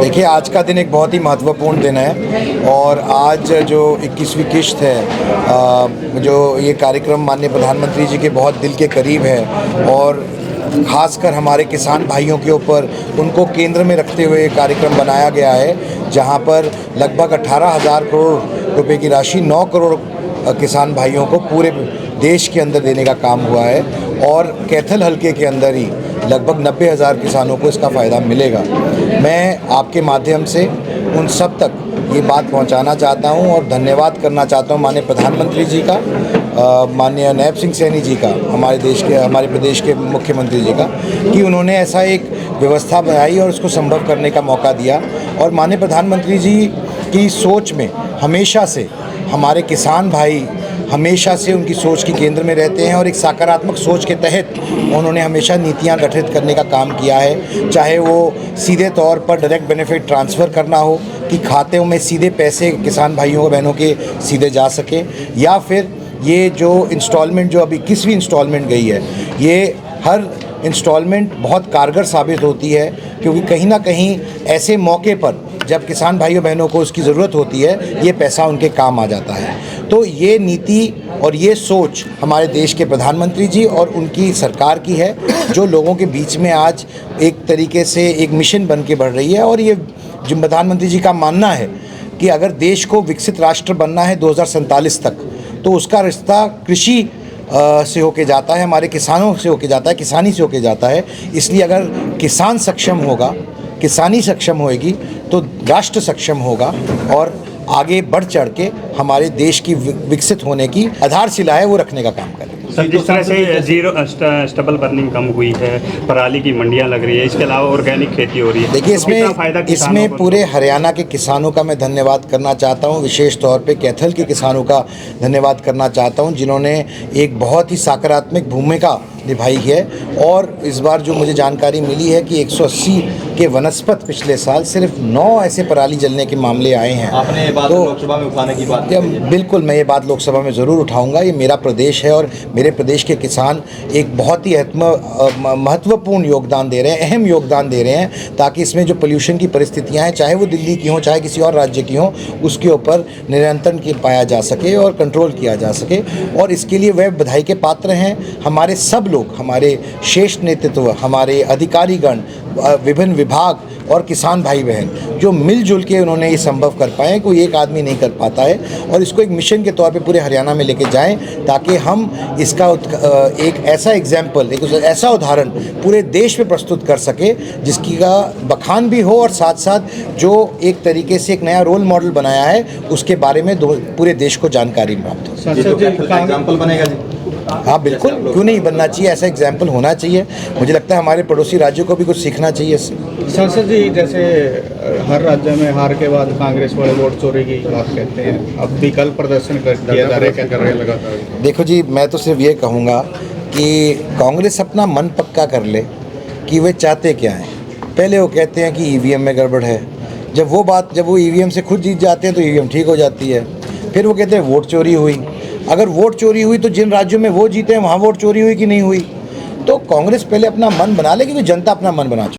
देखिए, आज का दिन एक बहुत ही महत्वपूर्ण दिन है और आज जो 21वीं किश्त है, जो ये कार्यक्रम माननीय प्रधानमंत्री जी के बहुत दिल के करीब है और खासकर हमारे किसान भाइयों के ऊपर उनको केंद्र में रखते हुए कार्यक्रम बनाया गया है, जहां पर लगभग 18,000 करोड़ रुपए की राशि 9 करोड़ किसान भाइयों को पूरे देश के अंदर देने का काम हुआ है और कैथल हलके के अंदर ही लगभग 90,000 किसानों को इसका फ़ायदा मिलेगा। मैं आपके माध्यम से उन सब तक ये बात पहुंचाना चाहता हूं और धन्यवाद करना चाहता हूं माननीय प्रधानमंत्री जी का, माननीय नायब सिंह सैनी जी का, हमारे प्रदेश के मुख्यमंत्री जी का, कि उन्होंने ऐसा एक व्यवस्था बनाई और उसको संभव करने का मौका दिया। और माननीय प्रधानमंत्री जी की सोच में हमेशा से हमारे किसान भाई हमेशा से उनकी सोच के केंद्र में रहते हैं और एक सकारात्मक सोच के तहत उन्होंने हमेशा नीतियां गठित करने का काम किया है, चाहे वो सीधे तौर पर डायरेक्ट बेनिफिट ट्रांसफ़र करना हो कि खातों में सीधे पैसे किसान भाइयों बहनों के सीधे जा सके, या फिर ये जो इंस्टॉलमेंट जो अभी 21वीं इंस्टॉलमेंट गई है, ये हर इंस्टॉलमेंट बहुत कारगर साबित होती है, क्योंकि कहीं ना कहीं ऐसे मौके पर जब किसान भाइयों बहनों को उसकी ज़रूरत होती है, ये पैसा उनके काम आ जाता है। तो ये नीति और ये सोच हमारे देश के प्रधानमंत्री जी और उनकी सरकार की है, जो लोगों के बीच में आज एक तरीके से एक मिशन बन के बढ़ रही है। और ये जो प्रधानमंत्री जी का मानना है कि अगर देश को विकसित राष्ट्र बनना है 2047 तक, तो उसका रिश्ता कृषि से होके जाता है, हमारे किसानों से होके जाता है, किसानी से होके जाता है। इसलिए अगर किसान सक्षम होगा, किसानी सक्षम होएगी, तो राष्ट्र सक्षम होगा और आगे बढ़ चढ़ के हमारे देश की विकसित होने की आधारशिला है वो रखने का काम करें। सर, जिस तरह से जीरो स्टबल बर्निंग कम हुई है, पराली की मंडियां लग रही है, इसके अलावा ऑर्गेनिक खेती हो रही है, देखिए तो इसमें पूरे हरियाणा के किसानों का मैं धन्यवाद करना चाहता हूं, विशेष तौर पे कैथल के किसानों का धन्यवाद करना चाहता हूं, जिन्होंने एक बहुत ही सकारात्मक भूमिका निभाई है। और इस बार जो मुझे जानकारी मिली है कि 180 के वनस्पत पिछले साल सिर्फ 9 ऐसे पराली जलने के मामले आए हैं। आपने ये बात लोकसभा में उठाने की बात की है। बिल्कुल, मैं ये बात लोकसभा में ज़रूर उठाऊंगा। ये मेरा प्रदेश है और मेरे प्रदेश के किसान एक बहुत ही महत्वपूर्ण योगदान दे रहे हैं, अहम योगदान दे रहे हैं, ताकि इसमें जो पोल्यूशन की परिस्थितियाँ हैं, चाहे वो दिल्ली की हों, चाहे किसी और राज्य की हों, उसके ऊपर नियंत्रण पाया जा सके और कंट्रोल किया जा सके। और इसके लिए वह बधाई के पात्र हैं हमारे सब लोग, हमारे शेष नेतृत्व, हमारे अधिकारीगण, विभिन्न विभाग और किसान भाई बहन, जो मिलजुल के उन्होंने ये संभव कर पाए, कोई एक आदमी नहीं कर पाता है। और इसको एक मिशन के तौर पे पूरे हरियाणा में लेके जाएं, ताकि हम इसका एक ऐसा एग्जाम्पल, एक ऐसा उदाहरण पूरे देश में प्रस्तुत कर सके, जिसकी का बखान भी हो और साथ साथ जो एक तरीके से एक नया रोल मॉडल बनाया है उसके बारे में पूरे देश को जानकारी प्राप्त हो। एग्जाम्पल बनेगा जी? हाँ बिल्कुल, क्यों नहीं बनना चाहिए, ऐसा एग्जाम्पल होना चाहिए। मुझे लगता है हमारे पड़ोसी राज्यों को भी कुछ सीखना चाहिए इससे। सांसद जी, जैसे हर राज्य में हार के बाद कांग्रेस वाले वोट चोरी की बात कहते हैं, अब भी कल प्रदर्शन किया जा रहा है लगातार। देखो जी, मैं तो सिर्फ ये कहूँगा कि कांग्रेस अपना मन पक्का कर ले कि वे चाहते क्या हैं। पहले वो कहते हैं कि ईवीएम में गड़बड़ है, जब वो ईवीएम से खुद जीत जाते हैं तो ईवीएम ठीक हो जाती है। फिर वो कहते हैं वोट चोरी हुई। अगर वोट चोरी हुई तो जिन राज्यों में वो जीते हैं वहाँ वोट चोरी हुई कि नहीं हुई। तो कांग्रेस पहले अपना मन बना ले कि जनता अपना मन बना चुकी है।